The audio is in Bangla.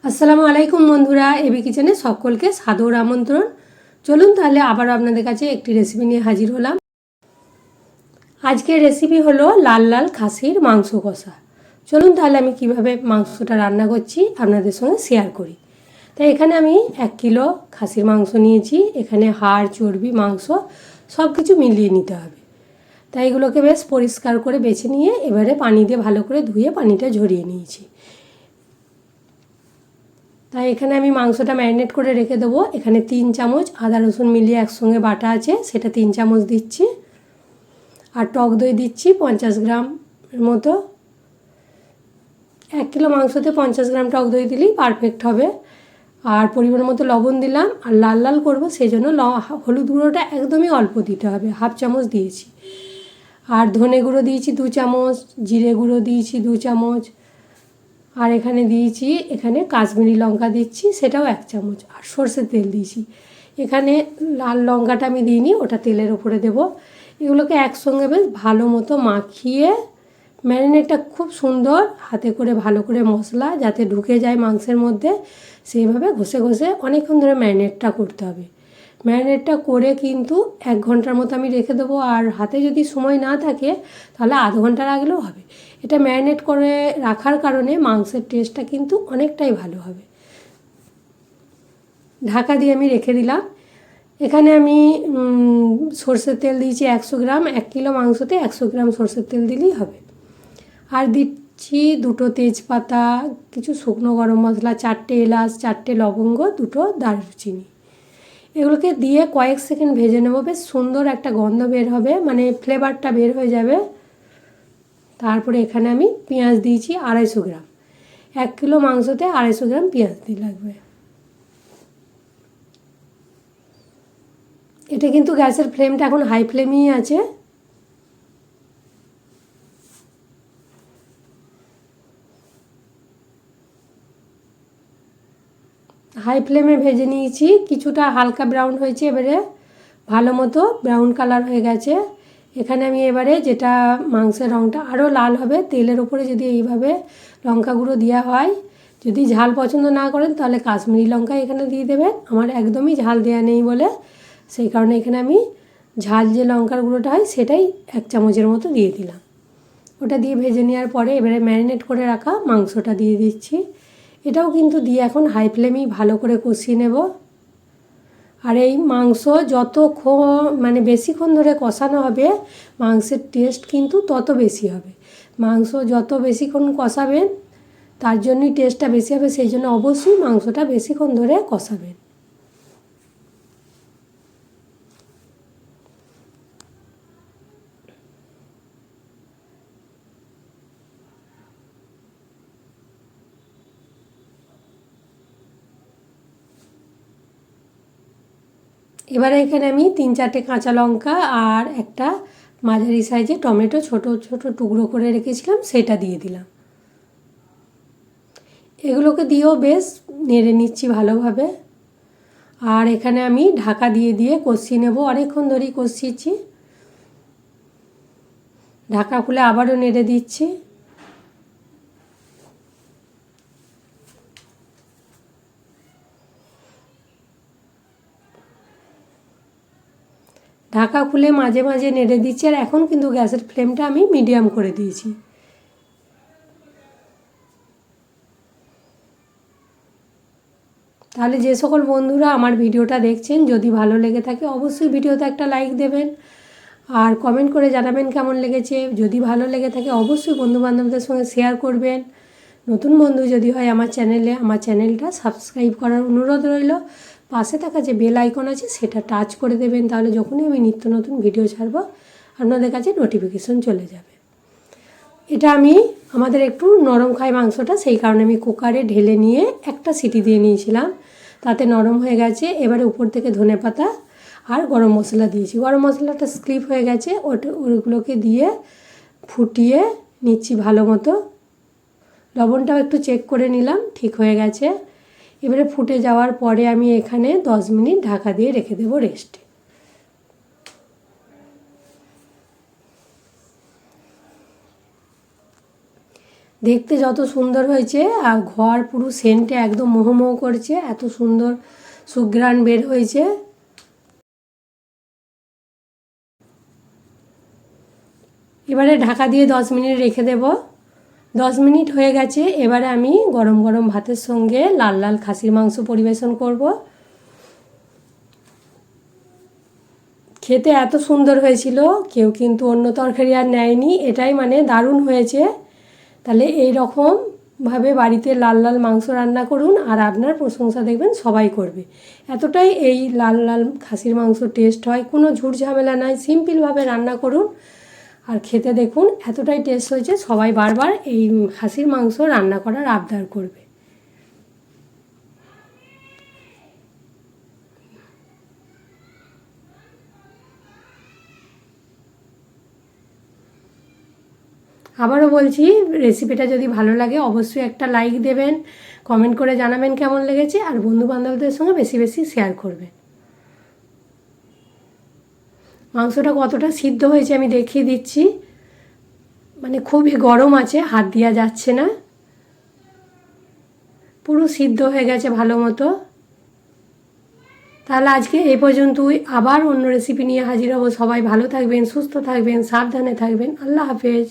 আসসালামু আলাইকুম বন্ধুরা, এবি কিচেনে সকলকে সাদর আমন্ত্রণ। চলুন তাহলে আবার আপনাদের কাছে একটি রেসিপি নিয়ে হাজির হলাম। আজকের রেসিপি হলো লাল লাল খাসির মাংস কষা। চলুন তাহলে আমি কিভাবে মাংসটা রান্না করছি আপনাদের সঙ্গে শেয়ার করি। তাই এখানে আমি 1 কিলো খাসির মাংস নিয়েছি। এখানে হাড়, চর্বি, মাংস সব কিছু মিলিয়ে নিতে হবে। তাই এগুলোকে বেশ পরিষ্কার করে বেছে নিয়ে এবারে পানি দিয়ে ভালো করে ধুয়ে পানিটা ঝরিয়ে নিয়েছি। তাই এখানে আমি মাংসটা ম্যারিনেট করে রেখে দেবো। এখানে 3 চামচ আদা রসুন মিলিয়ে একসঙ্গে বাটা আছে, সেটা 3 চামচ দিচ্ছি। আর টক দই দিচ্ছি 50 গ্রাম মতো। 1 কিলো মাংসতে 50 গ্রাম টক দই দিলেই পারফেক্ট হবে। আর পরিমাণ মতো লবণ দিলাম। আর লাল লাল করবো সেই জন্য হলুদ গুঁড়োটা একদমই অল্প দিতে হবে, 1/2 চামচ দিয়েছি। আর ধনে গুঁড়ো দিয়েছি 2 চামচ, জিরে গুঁড়ো দিয়েছি 2 চামচ। আর এখানে দিয়েছি কাশ্মীরি লঙ্কা দিচ্ছি, সেটাও 1 চামচ। আর সরষের তেল দিয়েছি। এখানে লাল লঙ্কাটা আমি দিইনি, ওটা তেলের ওপরে দেব। এগুলোকে একসঙ্গে বেশ ভালো মতো মাখিয়ে ম্যারিনেটটা খুব সুন্দর হাতে করে ভালো করে মশলা যাতে ঢুকে যায় মাংসের মধ্যে, সেইভাবে ঘষে ঘষে অনেকক্ষণ ধরে ম্যারিনেটটা করতে হবে। ম্যারিনেটটা করে কিন্তু 1 ঘন্টার মতো আমি রেখে দেবো। আর হাতে যদি সময় না থাকে তাহলে আধ ঘন্টা রাখলেও হবে। এটা ম্যারিনেট করে রাখার কারণে মাংসের টেস্টটা কিন্তু অনেকটাই ভালো হবে। ঢাকা দিয়ে আমি রেখে দিলাম। এখানে আমি সরষের তেল দিয়েছি 100 গ্রাম। 1 কিলো মাংসতে 100 গ্রাম সরষের তেল দিলেই হবে। আর দিচ্ছি 2টো তেজপাতা, কিছু শুকনো গরম মশলা, 4টে এলাচ, 4টে লবঙ্গ, 2টো দারুচিনি। এগুলোকে দিয়ে কয়েক সেকেন্ড ভেজে নেবো। বেশ সুন্দর একটা গন্ধ বের হবে, মানে ফ্লেভারটা বের হয়ে যাবে। তারপরে এখানে আমি পেঁয়াজ দিয়েছি 250 গ্রাম। 1 কিলো মাংসতে 250 গ্রাম পেঁয়াজ দিয়ে লাগবে। এটা কিন্তু গ্যাসের ফ্লেমটা এখন হাই ফ্লেমেই আছে। হাই ফ্লেমে ভেজে নিয়েছি, কিছুটা হালকা ব্রাউন হয়েছে। এবারে ভালো মতো ব্রাউন কালার হয়ে গেছে। এখানে আমি এবারে যেটা মাংসের রঙটা আরও লাল হবে, তেলের ওপরে যদি এইভাবে লঙ্কা গুঁড়ো দেওয়া হয়, যদি ঝাল পছন্দ না করেন তাহলে কাশ্মীরি লঙ্কা এখানে দিয়ে দেবেন। আমার একদমই ঝাল দেওয়া নেই বলে সেই কারণে এখানে আমি ঝাল যে লঙ্কার গুঁড়োটা হয় সেটাই 1 চামচের মতো দিয়ে দিলাম। ওটা দিয়ে ভেজে নেওয়ার পরে এবারে ম্যারিনেট করে রাখা মাংসটা দিয়ে দিচ্ছি। এটাও কিন্তু দিয়ে এখন হাই ফ্লেমেই ভালো করে কষিয়ে নেব। আর এই মাংস মানে বেশিক্ষণ ধরে কষানো হবে, মাংসের টেস্ট কিন্তু তত বেশি হবে। মাংস যত বেশিক্ষণ কষাবেন তার জন্যই টেস্টটা বেশি হবে, সেই জন্য অবশ্যই মাংসটা বেশিক্ষণ ধরে কষাবেন। এবারে এখানে আমি 3-4টে কাঁচা লঙ্কা আর একটা মাঝারি সাইজে টমেটো ছোট ছোট টুকরো করে রেখেছিলাম, সেটা দিয়ে দিলাম। এগুলোকে দিয়েও বেশ নেড়ে নিচ্ছি ভালোভাবে। আর এখানে আমি ঢাকা দিয়ে দিয়ে কষিয়ে নেব। অনেকক্ষণ ধরেই কষিয়েছি। ঢাকা খুলে আবারও নেড়ে দিচ্ছি। ঢাকা খুলে মাঝে মাঝে নেড়ে দিচ্ছি। আর এখন কিন্তু গ্যাসের ফ্লেমটা আমি মিডিয়াম করে দিয়েছি। তাহলে যে সকল বন্ধুরা আমার ভিডিওটা দেখছেন, যদি ভালো লেগে থাকে অবশ্যই ভিডিওতে একটা লাইক দেবেন আর কমেন্ট করে জানাবেন কেমন লেগেছে। যদি ভালো লেগে থাকে অবশ্যই বন্ধুবান্ধবদের সঙ্গে শেয়ার করবেন। নতুন বন্ধু যদি হয় আমার চ্যানেলটা সাবস্ক্রাইব করার অনুরোধ রইল। পাশে থাকা যে বেল আইকন আছে সেটা টাচ করে দেবেন, তাহলে যখনই আমি নিত্য নতুন ভিডিও ছাড়ব আপনাদের কাছে নোটিফিকেশন চলে যাবে। এটা আমাদের একটু নরম খাই মাংসটা, সেই কারণে আমি কুকারে ঢেলে নিয়ে একটা সিটি দিয়ে নিয়েছিলাম, তাতে নরম হয়ে গেছে। এবারে উপর থেকে ধনেপাতা আর গরম মশলা দিয়েছি। গরম মশলাটা স্কিপ হয়ে গেছে, ওইগুলোকে দিয়ে ফুটিয়ে নিচ্ছি ভালো মতো। লবণটাও একটু চেক করে নিলাম, ঠিক হয়ে গেছে। এবারে ফুটে যাওয়ার পরে আমি এখানে 10 মিনিট ঢাকা দিয়ে রেখে দেবো রেস্টে। দেখতে যত সুন্দর হয়েছে আর ঘর পুরো সেন্টে একদম মোহমোহ করছে, এত সুন্দর সুঘ্রাণ বের হয়েছে। এবারে ঢাকা দিয়ে 10 মিনিট রেখে দেব। 10 মিনিট হয়ে গেছে। এবারে আমি গরম গরম ভাতের সঙ্গে লাল লাল খাসির মাংস পরিবেশন করব। খেতে এত সুন্দর হয়েছিল, কেউ কিন্তু অন্য তরকারি আর নেয়নি, এটাই মানে দারুণ হয়েছে। তাহলে এই রকমভাবে বাড়িতে লাল লাল মাংস রান্না করুন আর আপনার প্রশংসা দেখবেন সবাই করবে। এতটাই এই লাল লাল খাসির মাংস টেস্ট হয়, কোনো ঝুট ঝামেলা নাই, সিম্পলভাবে রান্না করুন আর খেতে দেখুন এতটাই টেস্ট হয়েছে, সবাই বারবার এই খাসির মাংস রান্না করার আবদার করবে। আবারও বলছি, রেসিপিটা যদি ভালো লাগে অবশ্যই একটা লাইক দেবেন, কমেন্ট করে জানাবেন কেমন লেগেছে আর বন্ধুবান্ধবদের সঙ্গে বেশি বেশি শেয়ার করবেন। মাংসটা কতটা সিদ্ধ হয়েছে আমি দেখিয়ে দিচ্ছি, মানে খুবই গরম আছে, হাত দেওয়া যাচ্ছে না, পুরো সিদ্ধ হয়ে গেছে ভালো মতো। তাহলে আজকে এই পর্যন্তই, আবার অন্য রেসিপি নিয়ে হাজির হব। সবাই ভালো থাকবেন, সুস্থ থাকবেন, সাবধানে থাকবেন। আল্লাহ হাফেজ।